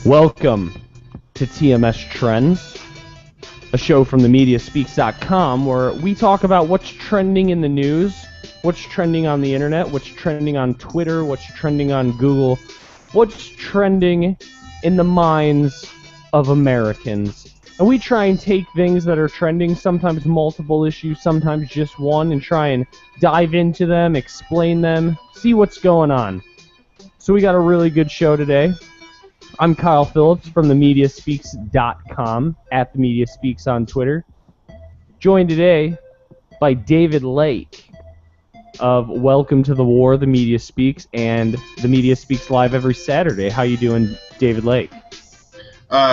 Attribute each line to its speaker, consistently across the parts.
Speaker 1: Welcome to TMS Trends, a show from themediaspeaks.com where we talk about what's trending in the news, what's trending on the internet, what's trending on Twitter, what's trending on Google, what's trending in the minds of Americans. And we try and take things that are trending, sometimes multiple issues, sometimes just one, and try and dive into them, explain them, see what's going on. So we got a really good show today. I'm Kyle Phillips from themediaspeaks.com, at themediaspeaks on Twitter. Joined today by David Lake of Welcome to the War, The Media Speaks, and The Media Speaks Live every Saturday. How you doing, David Lake?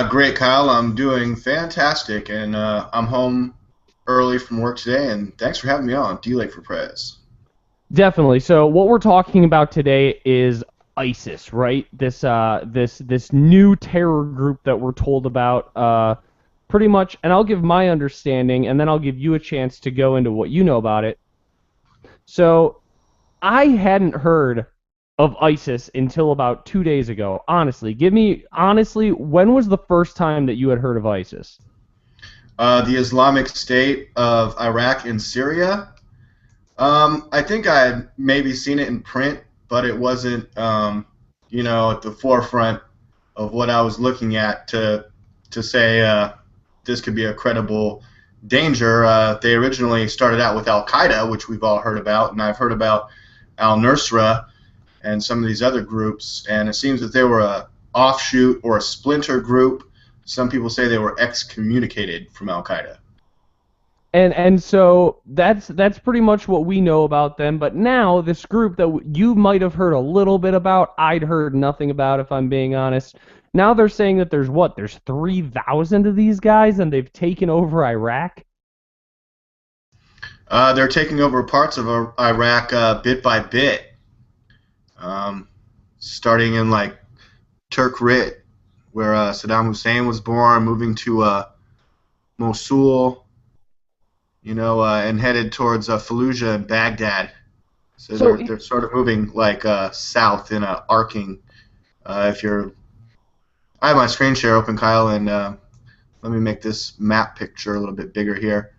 Speaker 2: Great, Kyle. I'm doing fantastic, and I'm home early from work today, and thanks for having me on. D Lake for Prez.
Speaker 1: Definitely. So what we're talking about today is ISIS, right? This new terror group that we're told about, pretty much. And I'll give my understanding, and then I'll give you a chance to go into what you know about it. So I hadn't heard of ISIS until about 2 days ago. Honestly, when was the first time that you had heard of ISIS?
Speaker 2: The Islamic State of Iraq and Syria. I think I had maybe seen it in print, but it wasn't, at the forefront of what I was looking at to say this could be a credible danger. They originally started out with Al-Qaeda, which we've all heard about, and I've heard about Al-Nusra and some of these other groups, and it seems that they were a offshoot or a splinter group. Some people say they were excommunicated from Al-Qaeda.
Speaker 1: And so that's pretty much what we know about them. But now this group that you might have heard a little bit about, I'd heard nothing about, if I'm being honest. Now they're saying that there's 3,000 of these guys, and they've taken over Iraq?
Speaker 2: They're taking over parts of Iraq bit by bit, starting in like Tikrit, where Saddam Hussein was born, moving to Mosul, and headed towards Fallujah and Baghdad. So they're sort of moving like south in a arcing. I have my screen share open, Kyle, and let me make this map picture a little bit bigger here.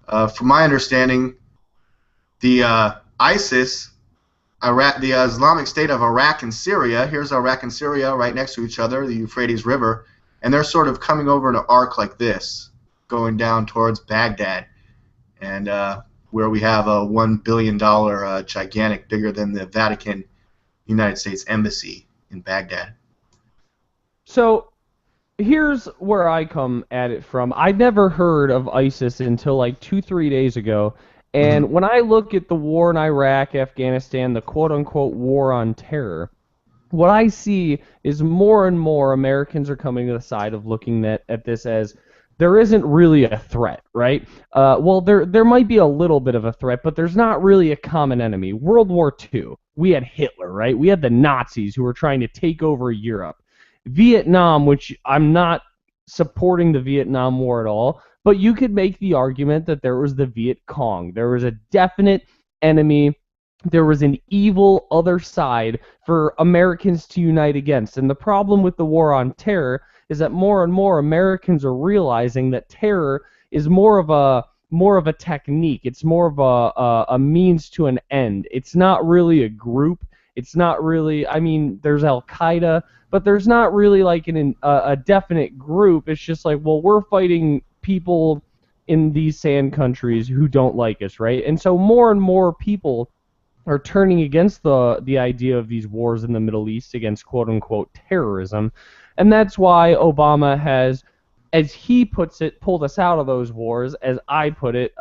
Speaker 2: From my understanding, the ISIS, the Islamic State of Iraq and Syria, here's Iraq and Syria right next to each other, the Euphrates River, and they're sort of coming over in an arc like this, going down towards Baghdad, and where we have a $1 billion gigantic, bigger than the Vatican United States Embassy in Baghdad.
Speaker 1: So here's where I come at it from. I never heard of ISIS until like 2-3 days ago. And when I look at the war in Iraq, Afghanistan, the quote-unquote war on terror, what I see is more and more Americans are coming to the side of looking at this as there isn't really a threat, right? There might be a little bit of a threat, but there's not really a common enemy. World War II, we had Hitler, right? We had the Nazis who were trying to take over Europe. Vietnam, which I'm not supporting the Vietnam War at all, but you could make the argument that there was the Viet Cong. There was a definite enemy. There was an evil other side for Americans to unite against. And the problem with the war on terror is that more and more Americans are realizing that terror is more of a technique. It's more of a means to an end. It's not really a group. It's not really, there's Al-Qaeda, but there's not really like a definite group. It's just like, well, we're fighting people in these sand countries who don't like us, right? And so more and more people are turning against the idea of these wars in the Middle East against quote-unquote terrorism. And that's why Obama has, as he puts it, pulled us out of those wars. As I put it,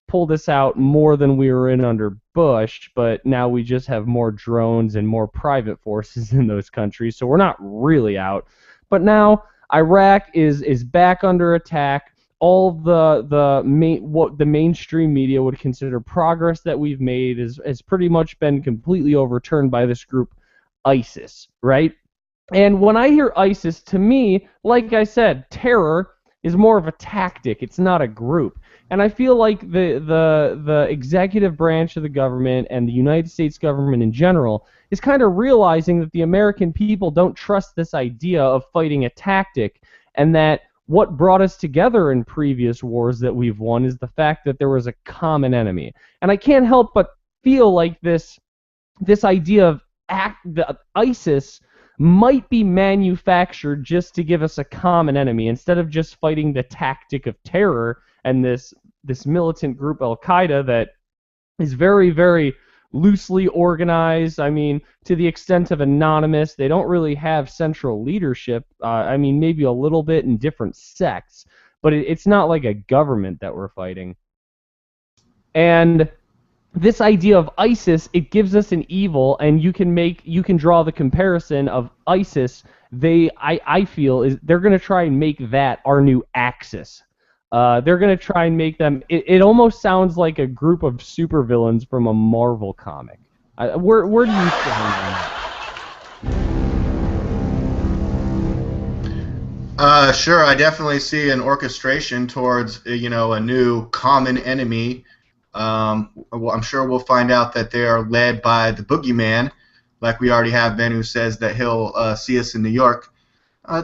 Speaker 1: pulled us out more than we were in under Bush, but now we just have more drones and more private forces in those countries, so we're not really out. But now Iraq is back under attack. All what the mainstream media would consider progress that we've made has pretty much been completely overturned by this group, ISIS, right? And when I hear ISIS, to me, like I said, terror is more of a tactic. It's not a group. And I feel like the executive branch of the government and the United States government in general is kind of realizing that the American people don't trust this idea of fighting a tactic, and that what brought us together in previous wars that we've won is the fact that there was a common enemy. And I can't help but feel like this idea of the ISIS might be manufactured just to give us a common enemy instead of just fighting the tactic of terror and this militant group Al Qaeda that is very, very loosely organized. I mean, to the extent of anonymous, they don't really have central leadership. I mean, maybe a little bit in different sects, but it's not like a government that we're fighting. And this idea of ISIS, it gives us an evil, and you can draw the comparison of ISIS. I feel they're going to try and make that our new Axis. They're going to try and make them. It almost sounds like a group of supervillains from a Marvel comic. Where do you stand on
Speaker 2: that? Sure, I definitely see an orchestration towards a new common enemy. I'm sure we'll find out that they are led by the boogeyman, like we already have Ben, who says that he'll see us in New York.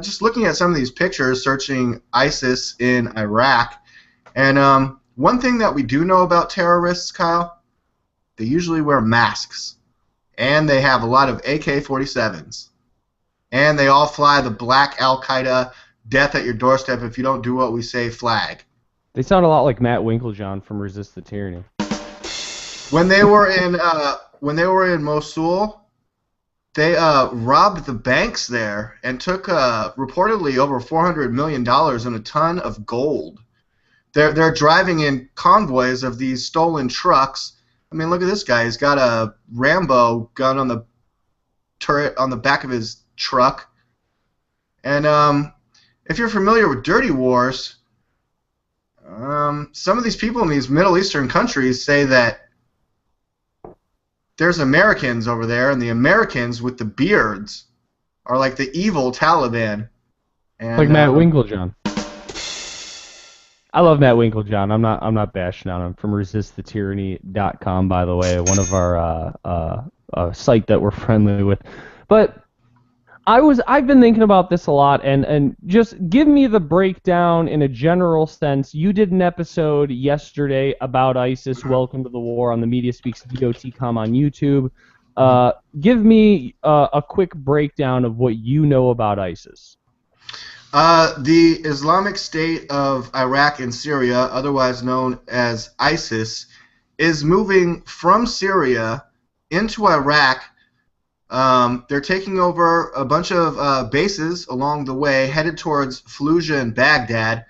Speaker 2: Just looking at some of these pictures, searching ISIS in Iraq, and one thing that we do know about terrorists, Kyle, they usually wear masks, and they have a lot of AK-47s, and they all fly the black Al-Qaeda death at your doorstep if you don't do what we say flag.
Speaker 1: They sound a lot like Matt Winklejohn from Resist the Tyranny.
Speaker 2: When they were in Mosul, they robbed the banks there and took reportedly over $400 million and a ton of gold. They're driving in convoys of these stolen trucks. I mean, look at this guy. He's got a Rambo gun on the turret on the back of his truck. And if you're familiar with Dirty Wars, some of these people in these Middle Eastern countries say that there's Americans over there, and the Americans with the beards are like the evil Taliban. And,
Speaker 1: like Matt Winklejohn. I love Matt Winklejohn. I'm not bashing on him. From ResistTheTyranny.com, by the way, one of our site that we're friendly with. But I've been thinking about this a lot, and just give me the breakdown in a general sense. You did an episode yesterday about ISIS, Welcome to the War, on the Media Speaks DOTcom on YouTube. Give me a quick breakdown of what you know about ISIS.
Speaker 2: The Islamic State of Iraq and Syria, otherwise known as ISIS, is moving from Syria into Iraq. They're taking over a bunch of bases along the way, headed towards Fallujah and Baghdad.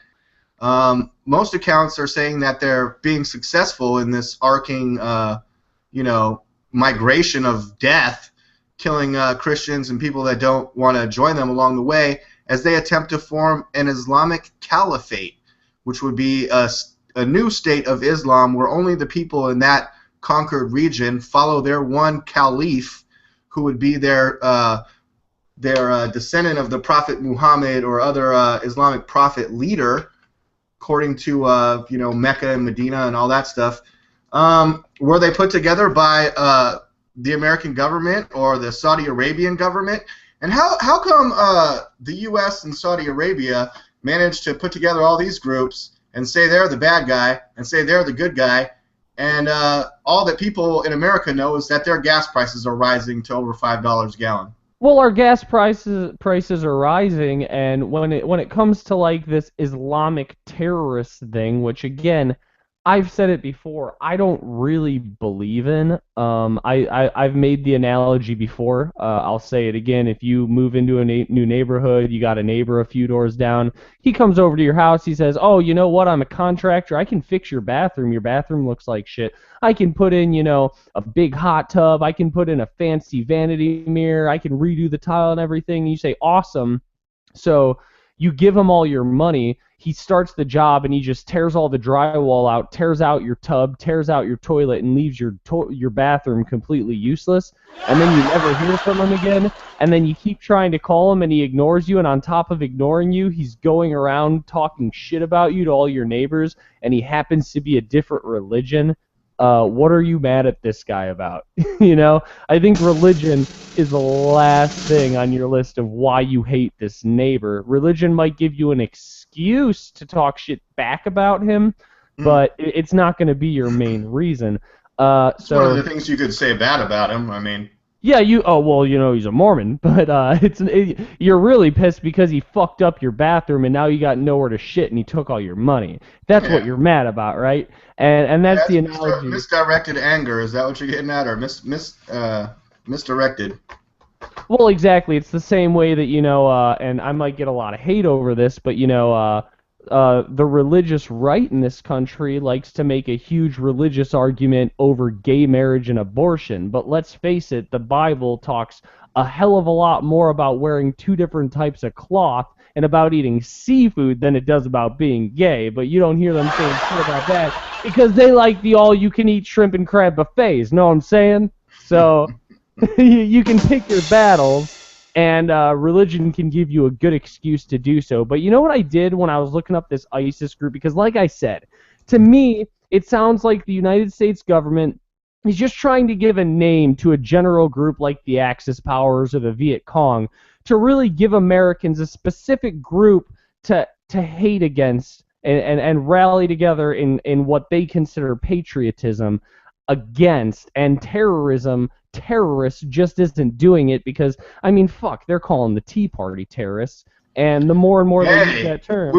Speaker 2: Most accounts are saying that they're being successful in this arcing, migration of death, killing Christians and people that don't want to join them along the way, as they attempt to form an Islamic caliphate, which would be a new state of Islam where only the people in that conquered region follow their one caliph, who would be their descendant of the Prophet Muhammad or other Islamic prophet leader, according to Mecca and Medina and all that stuff. Were they put together by the American government or the Saudi Arabian government? And how come the U.S. and Saudi Arabia managed to put together all these groups and say they're the bad guy and say they're the good guy, and all that people in America know is that their gas prices are rising to over $5 a gallon?
Speaker 1: Well, our gas prices are rising, and when it comes to like this Islamic terrorist thing, which again, I've said it before, I don't really believe in. I've made the analogy before. I'll say it again. If you move into a new neighborhood, you got a neighbor a few doors down. He comes over to your house. He says, "Oh, you know what? I'm a contractor. I can fix your bathroom. Your bathroom looks like shit. I can put in, a big hot tub. I can put in a fancy vanity mirror. I can redo the tile and everything." And you say, "Awesome." So you give him all your money. he starts the job and he just tears all the drywall out, tears out your tub, tears out your toilet, and leaves your bathroom completely useless. And then you never hear from him again. And then you keep trying to call him and he ignores you. And on top of ignoring you, he's going around talking shit about you to all your neighbors. And he happens to be a different religion. What are you mad at this guy about? I think religion is the last thing on your list of why you hate this neighbor. Religion might give you an excuse to talk shit back about him, but it's not going to be your main reason.
Speaker 2: It's one of the things you could say bad about him. I mean,
Speaker 1: yeah, he's a Mormon, but you're really pissed because he fucked up your bathroom and now you got nowhere to shit and he took all your money. That's what you're mad about, right? And that's the analogy.
Speaker 2: Misdirected anger, is that what you're getting at, or misdirected?
Speaker 1: Well, exactly. It's the same way that, and I might get a lot of hate over this, but, the religious right in this country likes to make a huge religious argument over gay marriage and abortion. But let's face it, the Bible talks a hell of a lot more about wearing two different types of cloth and about eating seafood than it does about being gay. But you don't hear them saying shit about that because they like the all-you-can-eat shrimp and crab buffets. Know what I'm saying? So you can pick your battles. And religion can give you a good excuse to do so. But you know what I did when I was looking up this ISIS group? Because like I said, to me, it sounds like the United States government is just trying to give a name to a general group like the Axis powers or the Viet Cong to really give Americans a specific group to hate against and rally together in what they consider patriotism against, and terrorists just isn't doing it because, I mean, fuck, they're calling the Tea Party terrorists, and the more and more they use that term.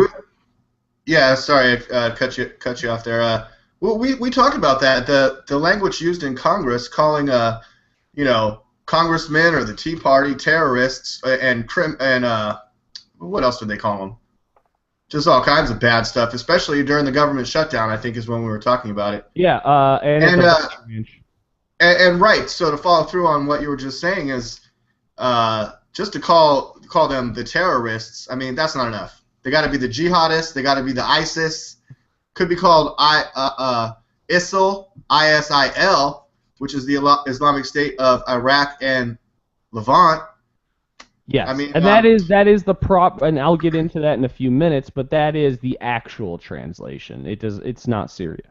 Speaker 2: Yeah, sorry, I cut you off there. We talked about that. The language used in Congress, calling congressmen or the Tea Party terrorists, and what else did they call them? Just all kinds of bad stuff, especially during the government shutdown, I think is when we were talking about it.
Speaker 1: Yeah,
Speaker 2: and right, so to follow through on what you were just saying is just to call them the terrorists, I mean, that's not enough. They got to be the jihadists, they got to be the ISIS, could be called ISIL, I-S-I-L, which is the Islamic State of Iraq and Levant.
Speaker 1: Yes, I mean, and that is the prop, and I'll get into that in a few minutes. But that is the actual translation. It's not Syria.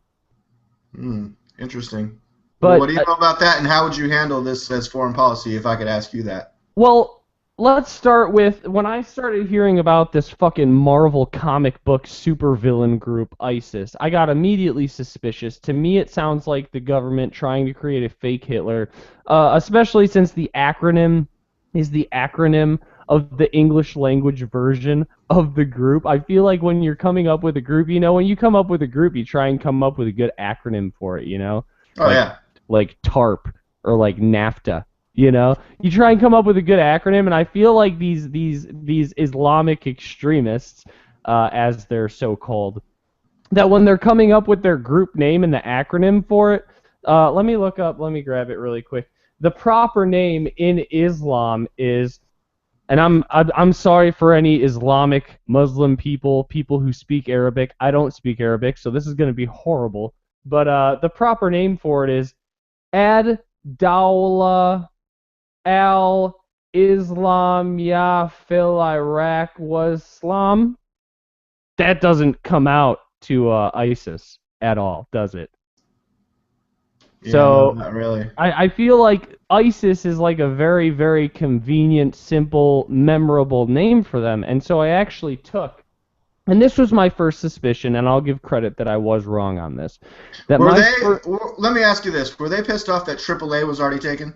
Speaker 2: Interesting.
Speaker 1: But
Speaker 2: well, what do you know about that, and how would you handle this as foreign policy? If I could ask you that.
Speaker 1: Well, let's start with when I started hearing about this fucking Marvel comic book supervillain group ISIS. I got immediately suspicious. To me, it sounds like the government trying to create a fake Hitler, especially since the acronym is the acronym of the English language version of the group. I feel like when you're coming up with a group, when you come up with a group, you try and come up with a good acronym for it,
Speaker 2: Oh,
Speaker 1: yeah. Like TARP or like NAFTA, You try and come up with a good acronym, and I feel like these Islamic extremists, as they're so called, that when they're coming up with their group name and the acronym for it, let me grab it really quick. The proper name in Islam is, and I'm sorry for any Islamic Muslim people who speak Arabic. I don't speak Arabic, so this is going to be horrible. But the proper name for it is Ad-Dawla al-Islam ya fil Iraq was Islam. That doesn't come out to ISIS at all, does it?
Speaker 2: Yeah,
Speaker 1: so
Speaker 2: not really.
Speaker 1: I feel like ISIS is like a very, very convenient, simple, memorable name for them. And so I actually took, and this was my first suspicion, and I'll give credit that I was wrong on this.
Speaker 2: Let me ask you this. Were they pissed off that AAA was already taken?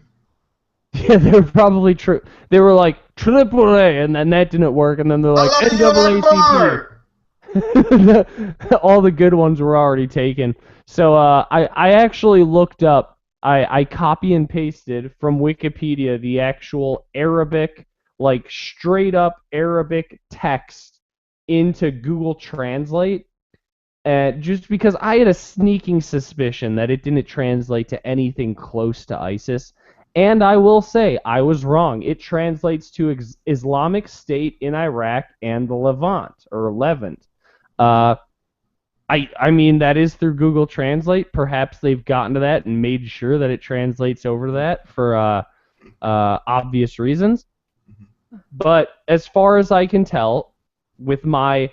Speaker 1: Yeah, they were probably true. They were like, AAA, and then that didn't work, and then they're like, NAACP. All the good ones were already taken. So I actually looked up, I copy and pasted from Wikipedia the actual Arabic, like straight up Arabic text into Google Translate, just because I had a sneaking suspicion that it didn't translate to anything close to ISIS. And I will say, I was wrong. It translates to Islamic State in Iraq and the Levant, or Levant. Uh, I mean that is through Google Translate. Perhaps they've gotten to that and made sure that it translates over to that for obvious reasons. But as far as I can tell, with my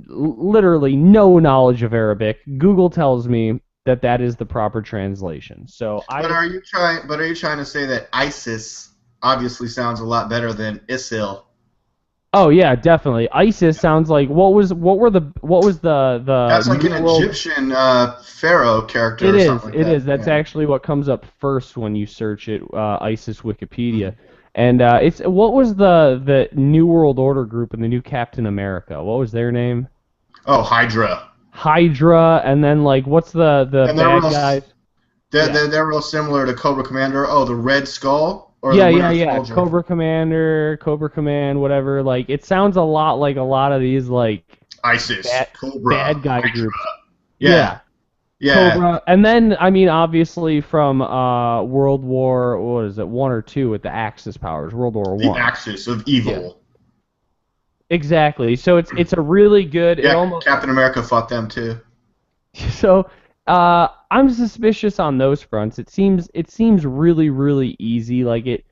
Speaker 1: literally no knowledge of Arabic, Google tells me that that is the proper translation. So
Speaker 2: But
Speaker 1: I
Speaker 2: are you trying? But are you trying to say that ISIS obviously sounds a lot better than ISIL?
Speaker 1: Oh yeah, definitely. ISIS sounds like what was the
Speaker 2: That's like
Speaker 1: New
Speaker 2: an
Speaker 1: World.
Speaker 2: Egyptian pharaoh character
Speaker 1: It
Speaker 2: or
Speaker 1: is.
Speaker 2: something like
Speaker 1: It
Speaker 2: that.
Speaker 1: is. That's
Speaker 2: Yeah.
Speaker 1: actually what comes up first when you search it, ISIS Wikipedia. And it's what was the New World Order group and the new Captain America? What was their name?
Speaker 2: Oh, Hydra.
Speaker 1: Hydra, and then like what's the
Speaker 2: And they're
Speaker 1: bad
Speaker 2: real.
Speaker 1: guys?
Speaker 2: They're,
Speaker 1: Yeah.
Speaker 2: they're, they're real similar to Cobra Commander. Oh, the Red Skull or the
Speaker 1: Yeah, yeah,
Speaker 2: Winter
Speaker 1: yeah.
Speaker 2: Soldier.
Speaker 1: Cobra Commander, Cobra Command, whatever. Like it sounds a lot like a lot of these like
Speaker 2: ISIS,
Speaker 1: bad
Speaker 2: Cobra,
Speaker 1: bad guy groups.
Speaker 2: yeah,
Speaker 1: Yeah.
Speaker 2: yeah.
Speaker 1: Cobra, and then I mean, obviously from World War, what is it, one or two with the Axis powers, World War
Speaker 2: The
Speaker 1: One.
Speaker 2: Axis of
Speaker 1: Yeah,
Speaker 2: evil.
Speaker 1: exactly. So it's a really good. It
Speaker 2: Yeah,
Speaker 1: almost
Speaker 2: Captain America fought them too.
Speaker 1: so I'm suspicious on those fronts. It seems really easy. Like it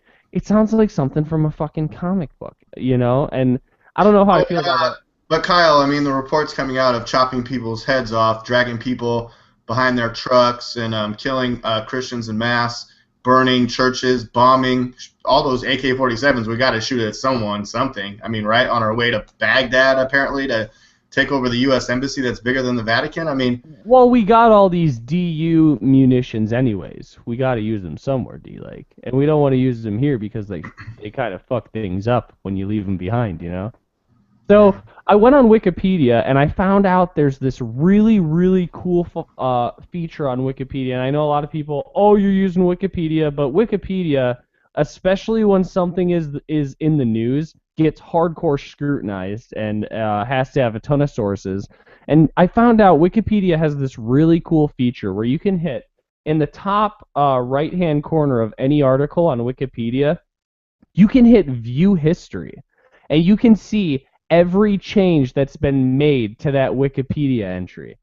Speaker 1: sounds like something from a fucking comic book, you know. And I don't know how I
Speaker 2: Oh,
Speaker 1: feel about that.
Speaker 2: but Kyle, I mean, the reports coming out of chopping people's heads off, dragging people behind their trucks, and killing Christians en masse, burning churches, bombing all those AK-47s. We got to shoot at someone, something. I mean, right on our way to Baghdad, apparently, to take over the U.S. embassy that's bigger than the Vatican. I mean,
Speaker 1: Well, we got all these DU munitions anyways. We got to use them somewhere, D like, and we don't want to use them here because they kind of fuck things up when you leave them behind, you know. So
Speaker 2: yeah.
Speaker 1: I went on Wikipedia and I found out there's this really cool feature on Wikipedia. And I know a lot of people, oh, you're using Wikipedia, but Wikipedia, especially when something is in the news, gets hardcore scrutinized and has to have a ton of sources. And I found out Wikipedia has this really cool feature where you can hit in the top right-hand corner of any article on Wikipedia, you can hit view history, and you can see every change that's been made to that Wikipedia entry.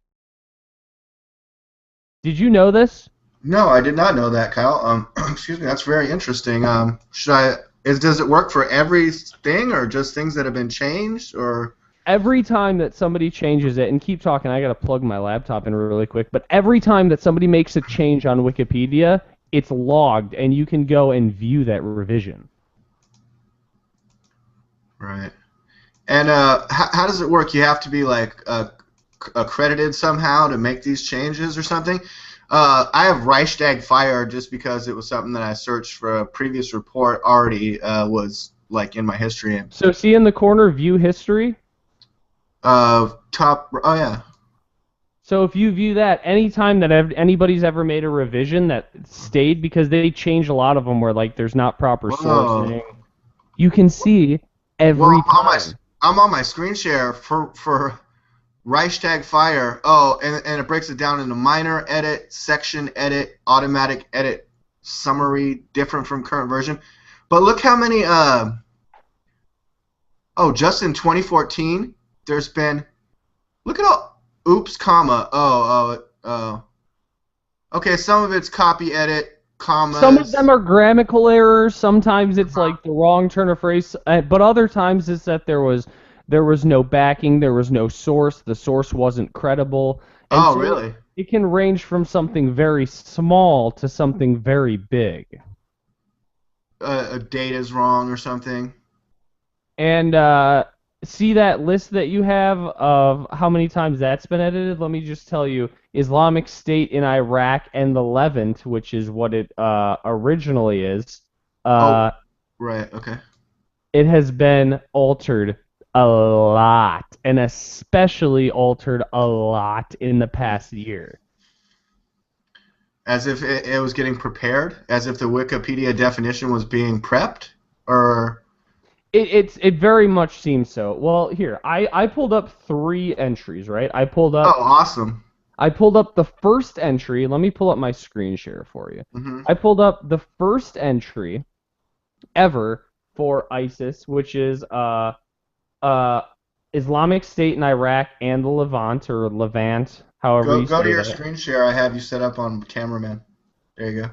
Speaker 1: Did you know this?
Speaker 2: No, I did not know that, Kyle. Excuse me, that's very interesting. Should I? Does it work for everything, or just things that have been changed, or?
Speaker 1: Every time that somebody changes it, and keep talking, I gotta plug my laptop in really quick, but every time that somebody makes a change on Wikipedia, it's logged, and you can go and view that revision.
Speaker 2: Right. And how does it work? You have to be like accredited somehow to make these changes or something. I have Reichstag Fire just because it was something that I searched for a previous report already was like in my history.
Speaker 1: So see in the corner, view history?
Speaker 2: Top. Oh yeah.
Speaker 1: So if you view that, anytime that anybody's ever made a revision that stayed, because they change a lot of them where like there's not proper
Speaker 2: Whoa.
Speaker 1: sourcing, you can see
Speaker 2: Well,
Speaker 1: every time.
Speaker 2: I'm on my screen share for Reichstag Fire. Oh, and it breaks it down into minor edit, section edit, automatic edit, summary, different from current version. But look how many. Oh, just in 2014, there's been. Look at all. Oops, comma. Oh. Okay, some of it's copy edit,
Speaker 1: Some of them
Speaker 2: commas.
Speaker 1: are grammatical errors. Sometimes it's like the wrong turn of phrase, but other times it's that there was no backing, there was no source, the source wasn't credible, and
Speaker 2: Oh,
Speaker 1: so
Speaker 2: really?
Speaker 1: it can range from something very small to something very big.
Speaker 2: A date is wrong or something.
Speaker 1: And see that list that you have of how many times that's been edited? Let me just tell you, Islamic State in Iraq and the Levant, which is what it originally is,
Speaker 2: Oh,
Speaker 1: uh,
Speaker 2: right. Okay.
Speaker 1: it has been altered a lot, and especially altered a lot in the past year.
Speaker 2: As if it was getting prepared, as if the Wikipedia definition was being prepped, or
Speaker 1: It very much seems so. Well, here I pulled up three entries, right?
Speaker 2: oh, awesome.
Speaker 1: I pulled up the first entry. Let me pull up my screen share for you.
Speaker 2: Hmm.
Speaker 1: I pulled up the first entry ever for ISIS, which is uh Islamic State in Iraq and the Levant, or Levant, however you
Speaker 2: Go to
Speaker 1: say
Speaker 2: your
Speaker 1: that.
Speaker 2: screen share. I have you set up on cameraman. There you go.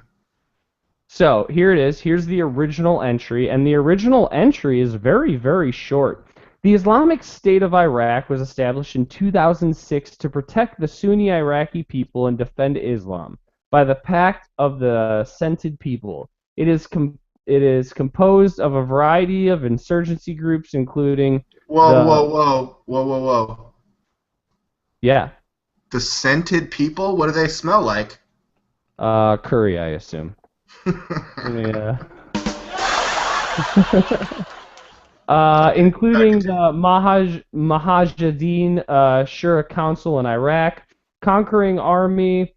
Speaker 1: So here it is. Here's the original entry, and the original entry is very, very short. The Islamic State of Iraq was established in 2006 to protect the Sunni Iraqi people and defend Islam by the Pact of the Scented People. It is composed of a variety of insurgency groups, including
Speaker 2: Whoa,
Speaker 1: the
Speaker 2: whoa, whoa, whoa, whoa, whoa.
Speaker 1: yeah,
Speaker 2: The scented people? What do they smell like?
Speaker 1: curry, I assume. Yeah. Including the Mujahideen Shura Council in Iraq, Conquering Army,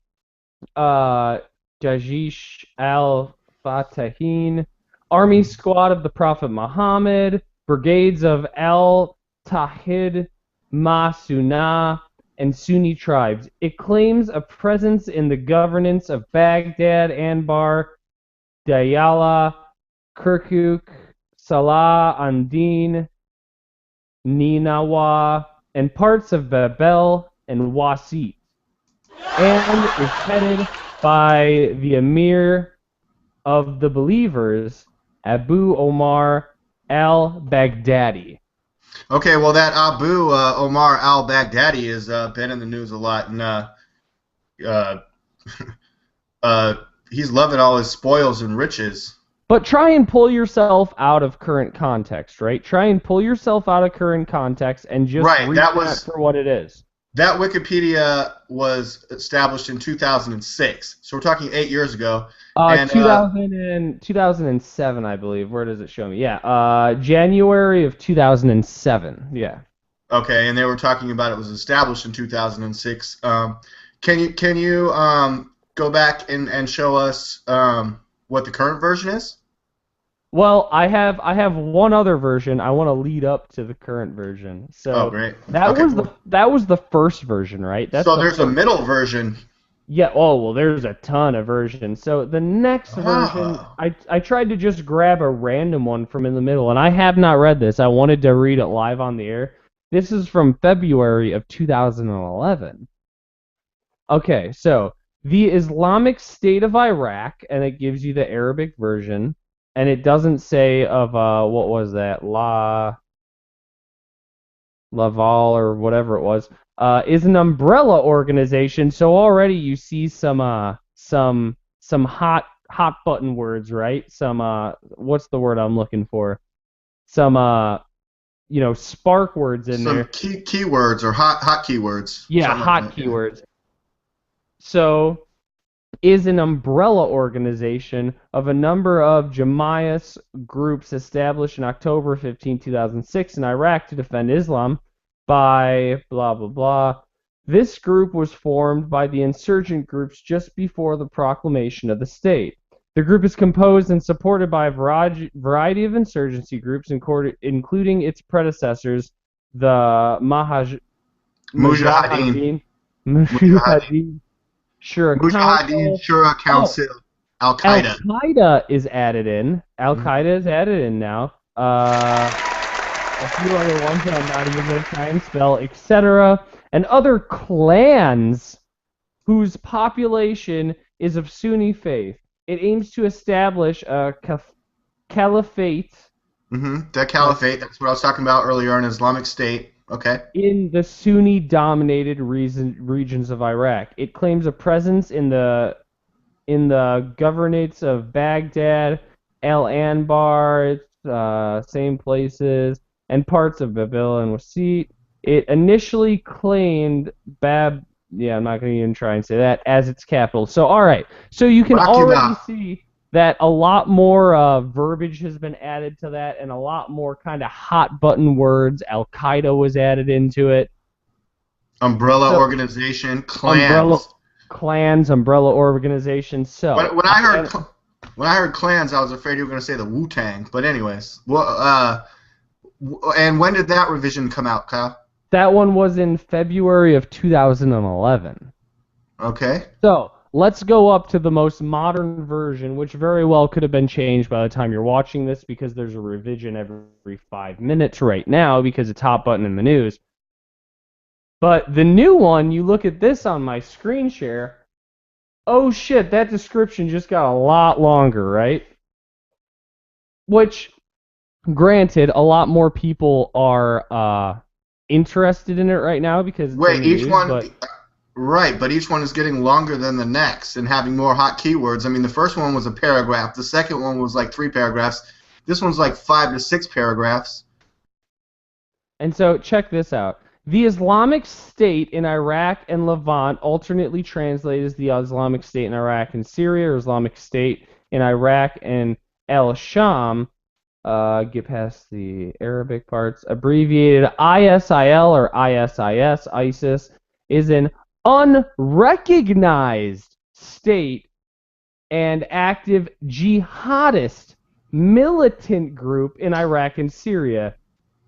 Speaker 1: Jajish al-Fatahin, Army Squad of the Prophet Muhammad, Brigades of al-Tahid, Ma-Sunnah, and Sunni tribes. It claims a presence in the governance of Baghdad, Anbar, Diyala, Kirkuk, Salah Andin, Ninawa, and parts of Babel and Wasit, and is headed by the Emir of the Believers, Abu Omar al-Baghdadi.
Speaker 2: Okay, well, that Abu Omar al-Baghdadi has been in the news a lot, and he's loving all his spoils and riches.
Speaker 1: But try and pull yourself out of current context, right? Try and pull yourself out of current context and just read that for what it is.
Speaker 2: That Wikipedia was established in 2006, so we're talking 8 years ago.
Speaker 1: 2007, I believe. Where does it show me? Yeah, January of 2007. Yeah.
Speaker 2: Okay, and they were talking about it was established in 2006. Can you go back and show us what the current version is?
Speaker 1: Well, I have one other version. I want to lead up to the current version. So
Speaker 2: great.
Speaker 1: That was the first version, right?
Speaker 2: So there's a middle version.
Speaker 1: Yeah. Oh well, there's a ton of versions. So the next version, I tried to just grab a random one from in the middle, and I have not read this. I wanted to read it live on the air. This is from February of 2011. Okay, so the Islamic State of Iraq, and it gives you the Arabic version. And it doesn't say of what was that, Laval or whatever it was, is an umbrella organization. So already you see some hot button words, right? Some what's the word I'm looking for? Some spark words in there.
Speaker 2: Some keywords or hot keywords.
Speaker 1: Yeah, hot keywords. So is an umbrella organization of a number of Jama'is groups established in October 15, 2006 in Iraq to defend Islam by blah, blah, blah. This group was formed by the insurgent groups just before the proclamation of the state. The group is composed and supported by a variety of insurgency groups, including its predecessors, the Mujahideen.
Speaker 2: Mujahideen Shura Council, Al-Qaeda.
Speaker 1: Al-Qaeda is added in. Al-Qaeda is added in now. A few other ones that I'm not even going to try and spell, etc. And other clans whose population is of Sunni faith. It aims to establish a caliphate.
Speaker 2: The caliphate, that's what I was talking about earlier, an Islamic State. Okay.
Speaker 1: In the Sunni-dominated regions of Iraq. It claims a presence in the governorates of Baghdad, Al-Anbar, same places, and parts of Babel and Wasit. It initially claimed I'm not going to even try and say that, as its capital. So, all right. So you can already see that a lot more verbiage has been added to that, and a lot more kind of hot button words. Al-Qaeda was added into it.
Speaker 2: Umbrella organization, clans.
Speaker 1: Umbrella organization. So
Speaker 2: when I heard clans, I was afraid you were going to say the Wu-Tang. But anyways, and when did that revision come out, Kyle?
Speaker 1: That one was in February of 2011.
Speaker 2: Okay.
Speaker 1: So let's go up to the most modern version, which very well could have been changed by the time you're watching this because there's a revision every 5 minutes right now because it's hot button in the news. But the new one, you look at this on my screen share, oh shit, that description just got a lot longer, right? Which, granted, a lot more people are interested in it right now because it's in the
Speaker 2: each
Speaker 1: news,
Speaker 2: one,
Speaker 1: but
Speaker 2: right, but each one is getting longer than the next and having more hot keywords. I mean, the first one was a paragraph. The second one was like 3 paragraphs. This one's like 5 to 6 paragraphs.
Speaker 1: And so check this out. The Islamic State in Iraq and Levant, alternately translated as the Islamic State in Iraq and Syria, or Islamic State in Iraq and El-Sham, get past the Arabic parts, abbreviated ISIL or ISIS, is an unrecognized state and active jihadist militant group in Iraq and Syria.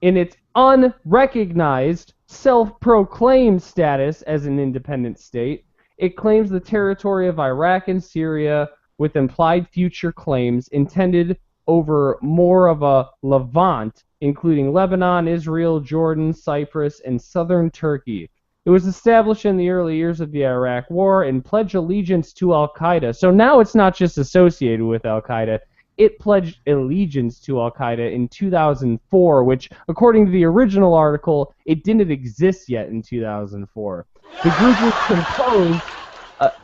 Speaker 1: In its unrecognized, self-proclaimed status as an independent state, it claims the territory of Iraq and Syria with implied future claims intended over more of a Levant, including Lebanon, Israel, Jordan, Cyprus, and southern Turkey. It was established in the early years of the Iraq War and pledged allegiance to Al-Qaeda. So now it's not just associated with Al-Qaeda. It pledged allegiance to Al-Qaeda in 2004, which, according to the original article, it didn't exist yet in 2004. The group was composed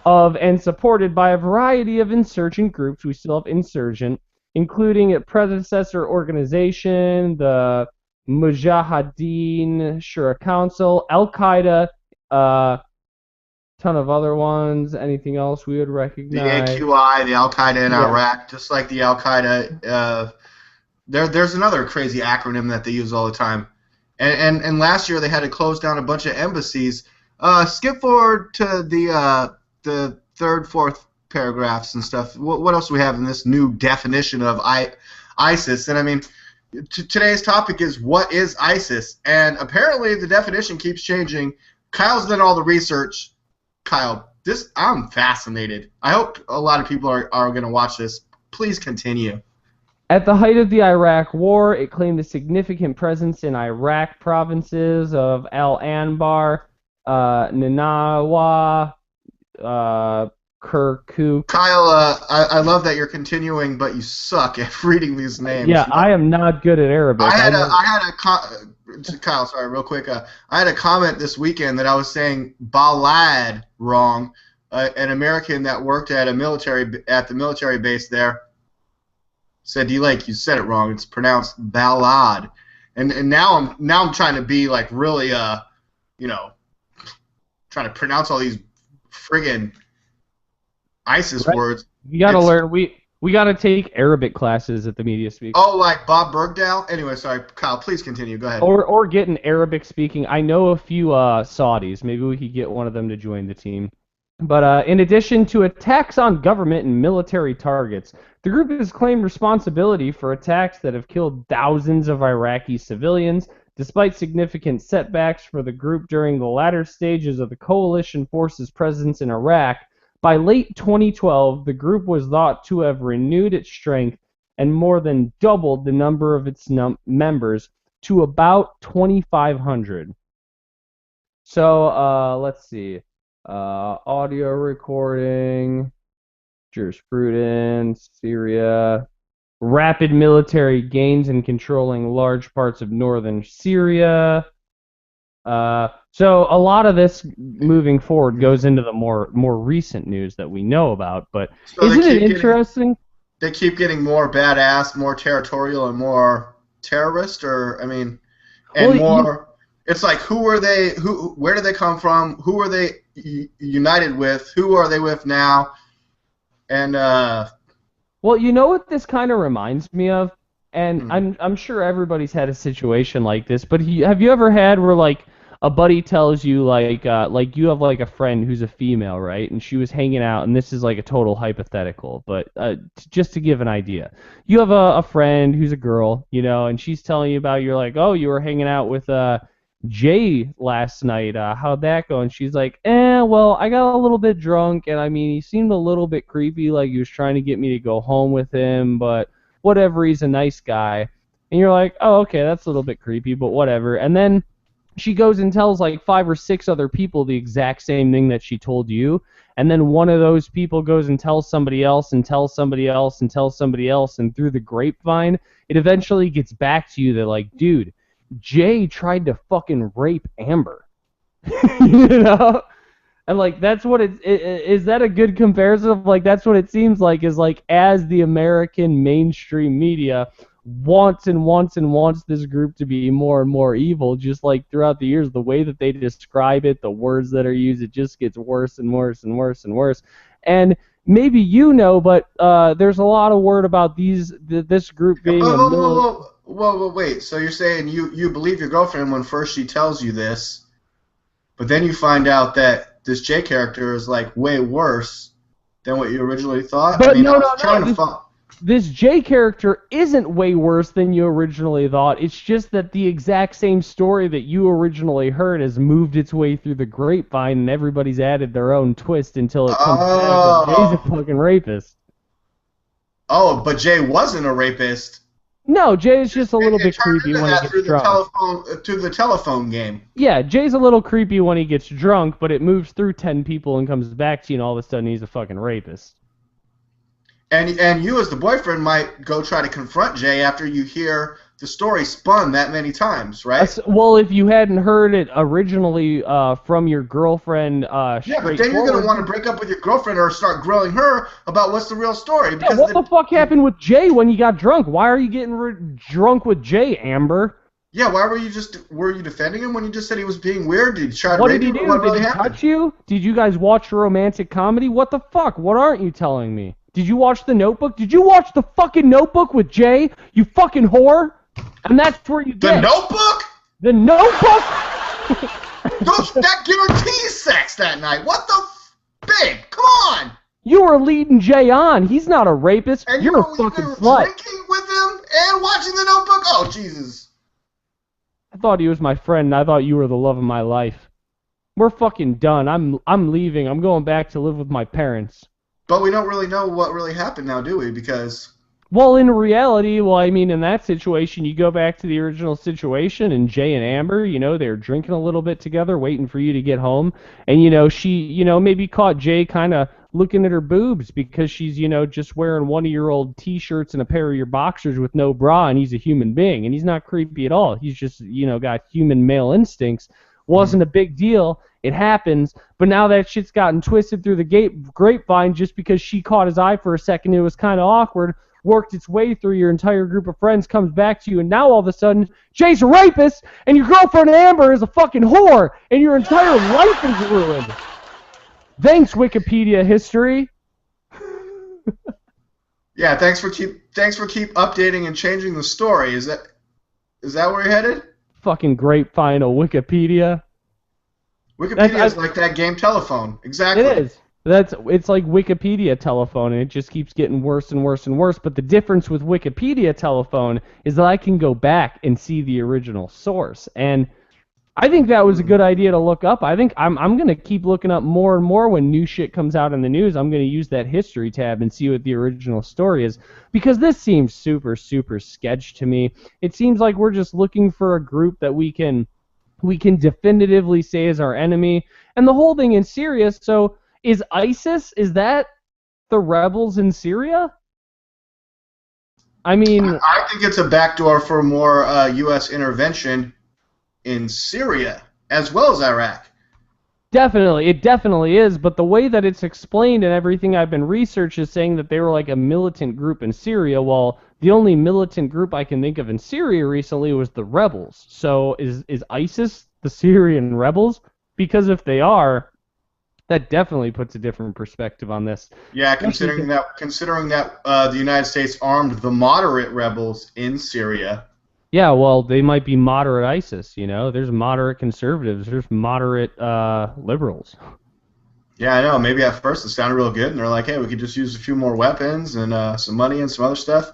Speaker 1: of and supported by a variety of insurgent groups. We still have insurgent, including a predecessor organization, the Mujahideen Shura Council, Al-Qaeda, ton of other ones. Anything else we would recognize?
Speaker 2: The AQI, the Al-Qaeda in Iraq, just like the Al-Qaeda. There's another crazy acronym that they use all the time. And last year they had to close down a bunch of embassies. Skip forward to the third, fourth paragraphs and stuff. What else do we have in this new definition of ISIS? And I mean, today's topic is what is ISIS? And apparently the definition keeps changing. Kyle's done all the research. Kyle, I'm fascinated. I hope a lot of people are going to watch this. Please continue.
Speaker 1: At the height of the Iraq War, it claimed a significant presence in Iraq provinces of Al-Anbar, Ninawa, Kirkuk.
Speaker 2: Kyle, I love that you're continuing, but you suck at reading these names.
Speaker 1: Yeah, I am not good at Arabic.
Speaker 2: Kyle, sorry, real quick. I had a comment this weekend that I was saying Balad wrong. An American that worked at the military base there said, "D-Lake, you said it wrong. It's pronounced Balad." And now I'm trying to be like really trying to pronounce all these friggin' ISIS words.
Speaker 1: You gotta learn. We gotta take Arabic classes at the Media Speak.
Speaker 2: Oh, like Bob Bergdahl? Anyway, sorry, Kyle, please continue. Go ahead.
Speaker 1: Or get an Arabic speaking. I know a few Saudis. Maybe we could get one of them to join the team. But in addition to attacks on government and military targets, the group has claimed responsibility for attacks that have killed thousands of Iraqi civilians, despite significant setbacks for the group during the latter stages of the coalition forces' presence in Iraq. By late 2012, the group was thought to have renewed its strength and more than doubled the number of its members to about 2,500. So, let's see. Audio recording, jurisprudence, Syria, rapid military gains in controlling large parts of northern Syria. So a lot of this moving forward goes into the more recent news that we know about. But so isn't it interesting?
Speaker 2: They keep getting more badass, more territorial, and more terrorist, It's like, who are they? Where do they come from? Who are they united with? Who are they with now? And
Speaker 1: well, you know what this kind of reminds me of, and I'm sure everybody's had a situation like this. But have you ever had where like a buddy tells you like you have like a friend who's a female, right? And she was hanging out, and this is like a total hypothetical, but just to give an idea, you have a friend who's a girl, and she's telling you about, you're like, oh, you were hanging out with Jay last night, how'd that go? And she's like, well, I got a little bit drunk, and I mean, he seemed a little bit creepy, like he was trying to get me to go home with him, but whatever, he's a nice guy. And you're like, oh, okay, that's a little bit creepy, but whatever. And then she goes and tells like 5 or 6 other people the exact same thing that she told you. And then one of those people goes and tells somebody else and tells somebody else and tells somebody else. And through the grapevine, it eventually gets back to you that, like, dude, Jay tried to fucking rape Amber. You know? And, like, that's what is that a good comparison of, like, that's what it seems like, is, like, as the American mainstream media wants and wants and wants this group to be more and more evil, just like throughout the years, the way that they describe it, the words that are used, it just gets worse and worse and worse and worse. And maybe you know, but there's a lot of word about this group being
Speaker 2: wait. So you're saying you believe your girlfriend when first she tells you this, but then you find out that this Jay character is like way worse than what you originally thought?
Speaker 1: But this Jay character isn't way worse than you originally thought. It's just that the exact same story that you originally heard has moved its way through the grapevine, and everybody's added their own twist until it comes back that Jay's a fucking rapist.
Speaker 2: Oh, but Jay wasn't a rapist.
Speaker 1: No, Jay's just a little bit creepy when he gets drunk.
Speaker 2: Through the telephone game.
Speaker 1: Yeah, Jay's a little creepy when he gets drunk, but it moves through 10 people and comes back to you, and all of a sudden he's a fucking rapist.
Speaker 2: And you as the boyfriend might go try to confront Jay after you hear the story spun that many times, right?
Speaker 1: Well, if you hadn't heard it originally from your girlfriend,
Speaker 2: but then you're going to want to break up with your girlfriend or start grilling her about what's the real story.
Speaker 1: Because what the fuck happened with Jay when you got drunk? Why are you getting drunk with Jay, Amber?
Speaker 2: Yeah, why were you defending him when you just said he was being weird? Did he try to rape you? What really happened?
Speaker 1: Did he touch you? Did you guys watch a romantic comedy? What the fuck? What aren't you telling me? Did you watch The Notebook? Did you watch the fucking Notebook with Jay? You fucking whore! And that's where you get
Speaker 2: The Notebook?
Speaker 1: The Notebook?
Speaker 2: That guarantees sex that night. What the babe? Come on!
Speaker 1: You were leading Jay on. He's not a rapist.
Speaker 2: And
Speaker 1: You're a fucking slut.
Speaker 2: Drinking with him and watching The Notebook? Oh, Jesus.
Speaker 1: I thought he was my friend, and I thought you were the love of my life. We're fucking done. I'm leaving. I'm going back to live with my parents.
Speaker 2: But we don't really know what really happened now, do we? Because...
Speaker 1: Well, in reality, in that situation, you go back to the original situation, and Jay and Amber, they're drinking a little bit together, waiting for you to get home. And, she, maybe caught Jay kind of looking at her boobs because she's, just wearing one of your old T-shirts and a pair of your boxers with no bra, and he's a human being. And he's not creepy at all. He's just, got human male instincts. Wasn't a big deal. It happens, but now that shit's gotten twisted through the grapevine just because she caught his eye for a second. It was kind of awkward, worked its way through your entire group of friends, comes back to you, and now all of a sudden, Jay's a rapist, and your girlfriend Amber is a fucking whore, and your entire life is ruined. Thanks, Wikipedia history.
Speaker 2: Yeah, thanks for keep updating and changing the story. Is that where you're headed?
Speaker 1: Fucking grapevine of Wikipedia.
Speaker 2: Wikipedia is like that game Telephone. Exactly.
Speaker 1: It is. It's like Wikipedia Telephone, and it just keeps getting worse and worse and worse. But the difference with Wikipedia Telephone is that I can go back and see the original source. And I think that was a good idea to look up. I think I'm going to keep looking up more and more when new shit comes out in the news. I'm going to use that history tab and see what the original story is. Because this seems super, super sketch to me. It seems like we're just looking for a group that we can definitively say is our enemy. And the whole thing in Syria, so is ISIS, is that the rebels in Syria? I mean...
Speaker 2: I think it's a backdoor for more U.S. intervention in Syria as well as Iraq.
Speaker 1: Definitely, it definitely is, but the way that it's explained and everything I've been researching is saying that they were like a militant group in Syria, while the only militant group I can think of in Syria recently was the rebels. So is ISIS the Syrian rebels? Because if they are, that definitely puts a different perspective on this.
Speaker 2: Yeah, considering that the United States armed the moderate rebels in Syria.
Speaker 1: Yeah, well, they might be moderate ISIS, There's moderate conservatives. There's moderate liberals.
Speaker 2: Yeah, I know. Maybe at first it sounded real good, and they're like, hey, we could just use a few more weapons and some money and some other stuff,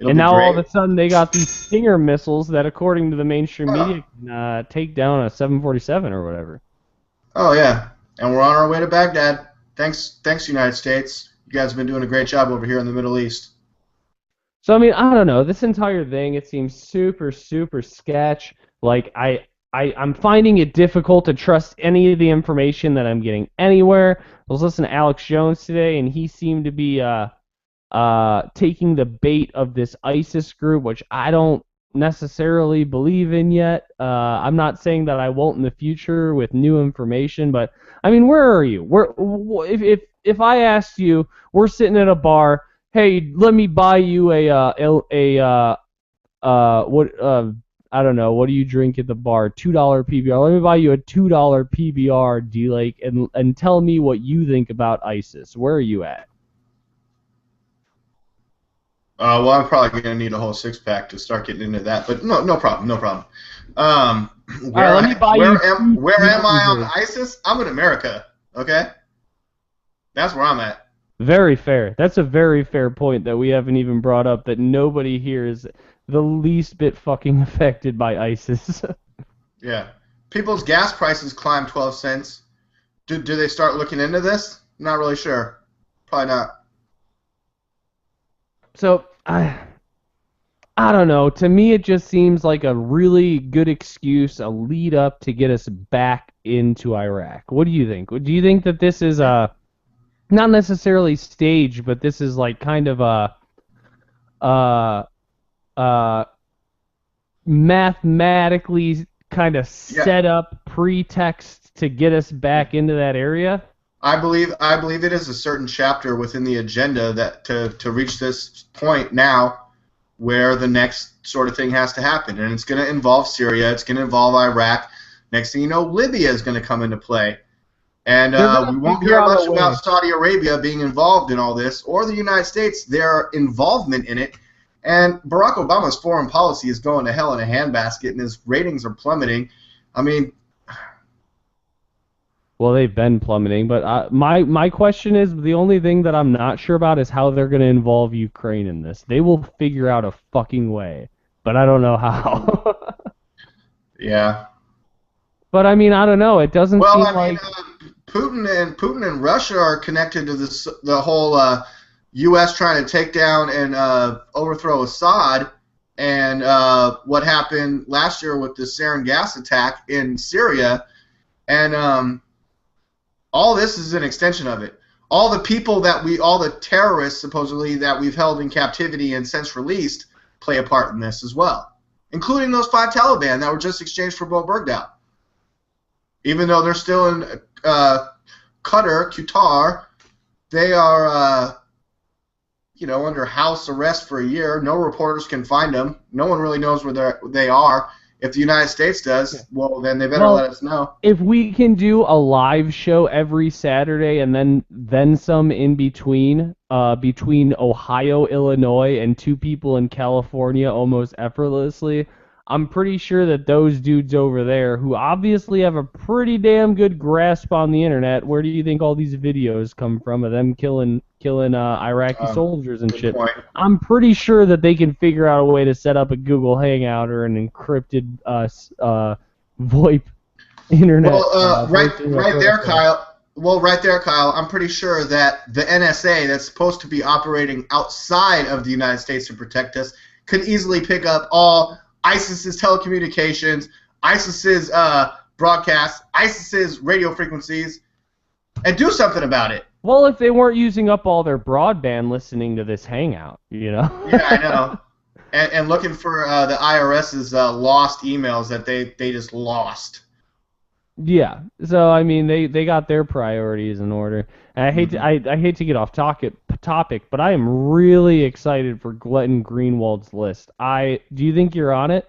Speaker 2: It'll
Speaker 1: And
Speaker 2: be
Speaker 1: now all
Speaker 2: great.
Speaker 1: of a sudden they got these Stinger missiles that, according to the mainstream
Speaker 2: Oh,
Speaker 1: media, can take down a 747 or whatever.
Speaker 2: oh yeah, and we're on our way to Baghdad. Thanks, United States. You guys have been doing a great job over here in the Middle East.
Speaker 1: So I mean, I don't know. This entire thing, it seems super, super sketch. Like I'm finding it difficult to trust any of the information that I'm getting anywhere. I was listening to Alex Jones today, and he seemed to be taking the bait of this ISIS group, which I don't necessarily believe in yet. I'm not saying that I won't in the future with new information, but I mean, where are you? If I asked you, we're sitting at a bar, hey, let me buy you what I don't know, what do you drink at the bar? $2 PBR. Let me buy you a $2 PBR, D-Lake, and tell me what you think about ISIS. Where are you at?
Speaker 2: Well, I'm probably going to need a whole six-pack to start getting into that, but no problem, no problem. Um,
Speaker 1: All right, let me buy you
Speaker 2: where am I on
Speaker 1: $2.
Speaker 2: ISIS? I'm in America, okay? That's where I'm at.
Speaker 1: Very fair. That's a very fair point that we haven't even brought up, that nobody here is the least bit fucking affected by ISIS.
Speaker 2: Yeah. People's gas prices climbed 12 cents. Do they start looking into this? Not really sure. Probably not.
Speaker 1: So I don't know. To me, it just seems like a really good excuse, a lead up to get us back into Iraq. What do you think? Do you think that this is not necessarily staged, but this is like kind of a uh mathematically kind of
Speaker 2: Yeah.
Speaker 1: set up pretext to get us back into that area?
Speaker 2: I believe it is a certain chapter within the agenda that to reach this point now where the next sort of thing has to happen. And it's going to involve Syria. It's going to involve Iraq. Next thing you know, Libya is going to come into play. And we won't care much about Saudi Arabia being involved in all this, or the United States, their involvement in it. And Barack Obama's foreign policy is going to hell in a handbasket, and his ratings are plummeting. I mean,
Speaker 1: Well, they've been plummeting, but my question is, the only thing that I'm not sure about is how they're going to involve Ukraine in this. They will figure out a fucking way, but I don't know how.
Speaker 2: yeah.
Speaker 1: But I mean, I don't know. It doesn't
Speaker 2: Well,
Speaker 1: seem
Speaker 2: I mean,
Speaker 1: like
Speaker 2: Putin and Russia are connected to the whole U.S. trying to take down and overthrow Assad, and what happened last year with the sarin gas attack in Syria, and all this is an extension of it. All the terrorists supposedly that we've held in captivity and since released play a part in this as well, including those 5 Taliban that were just exchanged for Bo Bergdahl. Even though they're still in Qatar, they are, under house arrest for a year. No reporters can find them. No one really knows where they are. If the United States does, well, then they better let us know.
Speaker 1: if we can do a live show every Saturday and then some in between Ohio, Illinois, and 2 people in California almost effortlessly, I'm pretty sure that those dudes over there, who obviously have a pretty damn good grasp on the internet, where do you think all these videos come from of them killing Iraqi soldiers and shit?
Speaker 2: Point.
Speaker 1: I'm pretty sure that they can figure out a way to set up a Google Hangout or an encrypted VoIP internet.
Speaker 2: Well, right there, Kyle. Well, right there, Kyle. I'm pretty sure that the NSA, that's supposed to be operating outside of the United States to protect us, could easily pick up all ISIS's telecommunications, ISIS's broadcasts, ISIS's radio frequencies, and do something about it.
Speaker 1: Well, if they weren't using up all their broadband listening to this hangout,
Speaker 2: Yeah, I know. And looking for the IRS's lost emails that they just lost.
Speaker 1: Yeah. So I mean, they got their priorities in order. And I hate I hate to get off topic, but I am really excited for Glenn Greenwald's list. Do you think you're on it?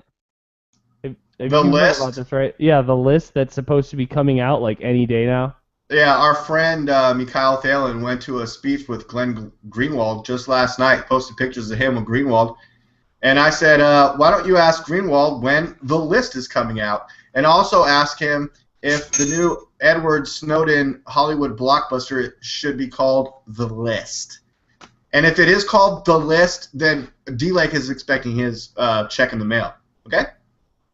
Speaker 1: Have
Speaker 2: The
Speaker 1: you
Speaker 2: list?
Speaker 1: heard about this, right? Yeah, the list that's supposed to be coming out like any day now.
Speaker 2: Yeah, our friend Mikhail Thalen went to a speech with Glenn Greenwald just last night, posted pictures of him with Greenwald. And I said, why don't you ask Greenwald when the list is coming out? And also ask him if the new Edward Snowden Hollywood blockbuster should be called The List. And if it is called The List, then D-Lake is expecting his check in the mail. Okay?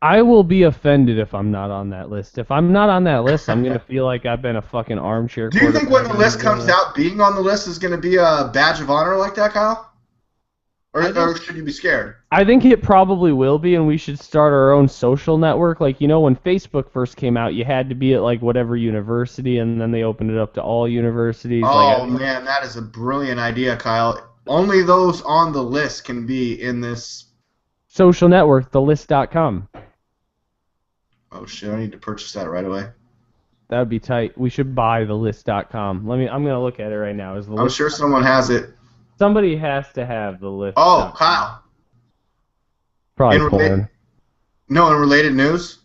Speaker 1: I will be offended if I'm not on that list. If I'm not on that list, I'm gonna feel like I've been a fucking armchair.
Speaker 2: Do you think when the list comes out, being on the list is gonna be a badge of honor like that, Kyle? Or should you be scared?
Speaker 1: I think it probably will be, and we should start our own social network. Like, you know, when Facebook first came out, you had to be at, like, whatever university, and then they opened it up to all universities.
Speaker 2: Oh, man, that is a brilliant idea, Kyle. Only those on the list can be in this
Speaker 1: social network, thelist.com.
Speaker 2: Oh, shit, I need to purchase that right away.
Speaker 1: That would be tight. We should buy thelist.com. I'm going to look at it right now.
Speaker 2: I'm sure someone has it.
Speaker 1: Somebody has to have the list.
Speaker 2: Oh, Kyle.
Speaker 1: Probably porn.
Speaker 2: No, in related news,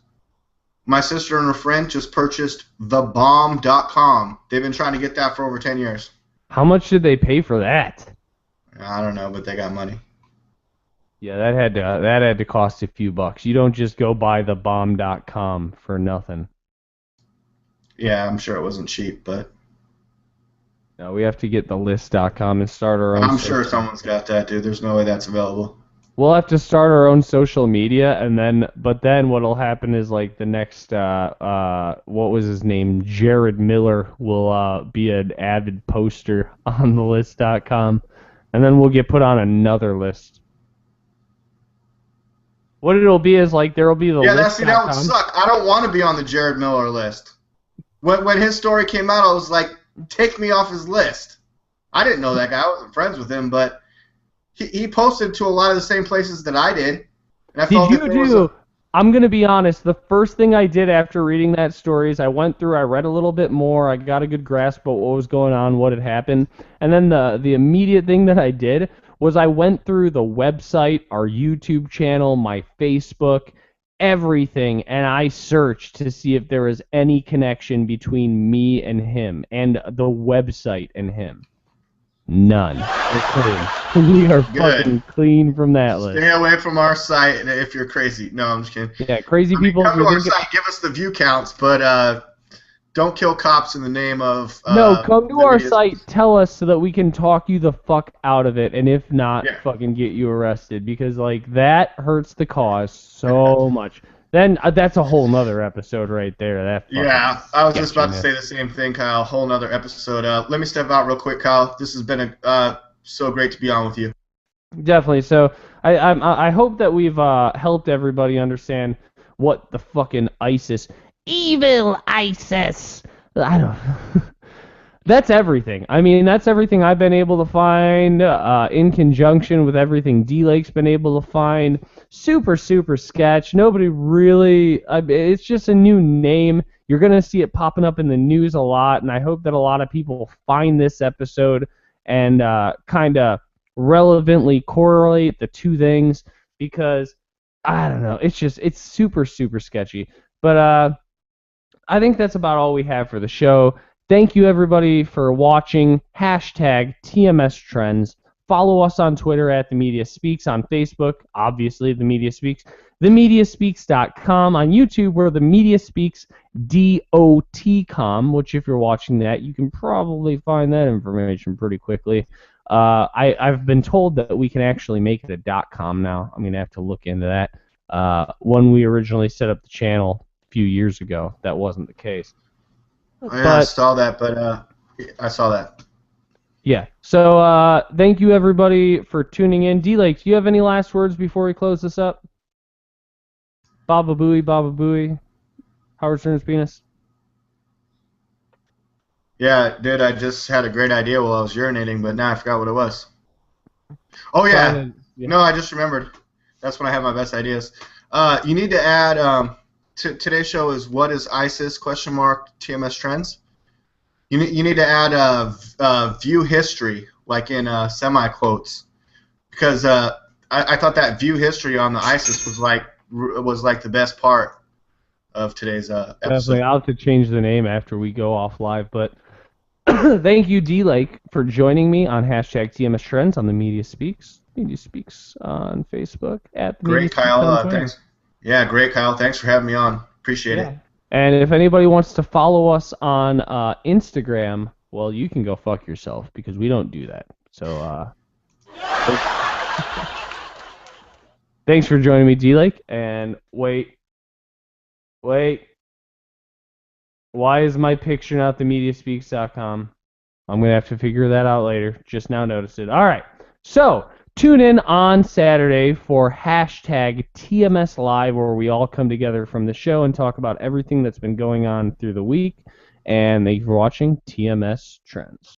Speaker 2: my sister and her friend just purchased thebomb.com. They've been trying to get that for over 10 years.
Speaker 1: How much did they pay for that?
Speaker 2: I don't know, but they got money.
Speaker 1: Yeah, that had to cost a few bucks. You don't just go buy thebomb.com for nothing.
Speaker 2: Yeah, I'm sure it wasn't cheap, but...
Speaker 1: No, we have to get thelist.com and start our own...
Speaker 2: I'm sure someone's got that, dude. There's no way that's available.
Speaker 1: We'll have to start our own social media, but then what'll happen is, like, the next, what was his name? Jared Miller will be an avid poster on thelist.com, and then we'll get put on another list. What it'll be is, like, there'll be the list.
Speaker 2: Yeah, that would suck. I don't want to be on the Jared Miller list. When his story came out, I was like, take me off his list. I didn't know that guy. I wasn't friends with him, but he posted to a lot of the same places that I did. And I
Speaker 1: I'm going to be honest, the first thing I did after reading that story is I read a little bit more, I got a good grasp of what was going on, what had happened, and then the immediate thing that I did was I went through the website, our YouTube channel, my Facebook, everything, and I searched to see if there was any connection between me and him, and the website and him. None. We're clean. We are fucking clean from that list.
Speaker 2: Stay away from our site if you're crazy. No, I'm just kidding.
Speaker 1: Yeah, crazy people.
Speaker 2: Come to our site, give us the view counts, but don't kill cops in the name of...
Speaker 1: no, come to our site, tell us so that we can talk you the fuck out of it, and if not, fucking get you arrested, because, like, that hurts the cause so much. Then that's a whole nother episode right there.
Speaker 2: Yeah, I was just about to say the same thing, Kyle. Whole nother episode. Let me step out real quick, Kyle. This has been so great to be on with you.
Speaker 1: Definitely. So I hope that we've helped everybody understand what the fucking ISIS, evil ISIS. I don't. That's everything. I mean, that's everything I've been able to find in conjunction with everything D-Lake's been able to find. Super, super sketch. Nobody really... it's just a new name. You're going to see it popping up in the news a lot, and I hope that a lot of people find this episode and kind of relevantly correlate the two things, because, I don't know, it's super, super sketchy. But I think that's about all we have for the show. Thank you, everybody, for watching. Hashtag TMS Trends. Follow us on Twitter at The Media Speaks. On Facebook, obviously, The Media Speaks. TheMediaSpeaks.com. On YouTube, we're The Media Speaks DOT.com, which if you're watching that, you can probably find that information pretty quickly. I've been told that we can actually make it a .com now. I'm going to have to look into that. When we originally set up the channel a few years ago, that wasn't the case.
Speaker 2: I saw that, but I saw that.
Speaker 1: Yeah. So thank you, everybody, for tuning in. D-Lake, do you have any last words before we close this up? Baba Booey. Howard Stern's penis.
Speaker 2: Yeah, dude, I just had a great idea while I was urinating, but now I forgot what it was. Oh, yeah. No, I just remembered. That's when I have my best ideas. You need to add... today's show is What is ISIS? TMS Trends. You need to add view history, like in semi-quotes, because I thought that view history on the ISIS was like the best part of today's episode.
Speaker 1: Definitely, I'll have to change the name after we go off live, but thank you, D-Lake, for joining me on hashtag TMS Trends on The Media Speaks. Media Speaks on Facebook.
Speaker 2: Great, Kyle. Thanks. Yeah, great, Kyle. Thanks for having me on. Appreciate it.
Speaker 1: And if anybody wants to follow us on Instagram, well, you can go fuck yourself, because we don't do that. So Thanks for joining me, D-Lake. And wait. Why is my picture not the mediaspeaks.com? I'm going to have to figure that out later. Just now noticed it. All right. So, tune in on Saturday for hashtag TMS Live, where we all come together from the show and talk about everything that's been going on through the week. And thank you for watching TMS Trends.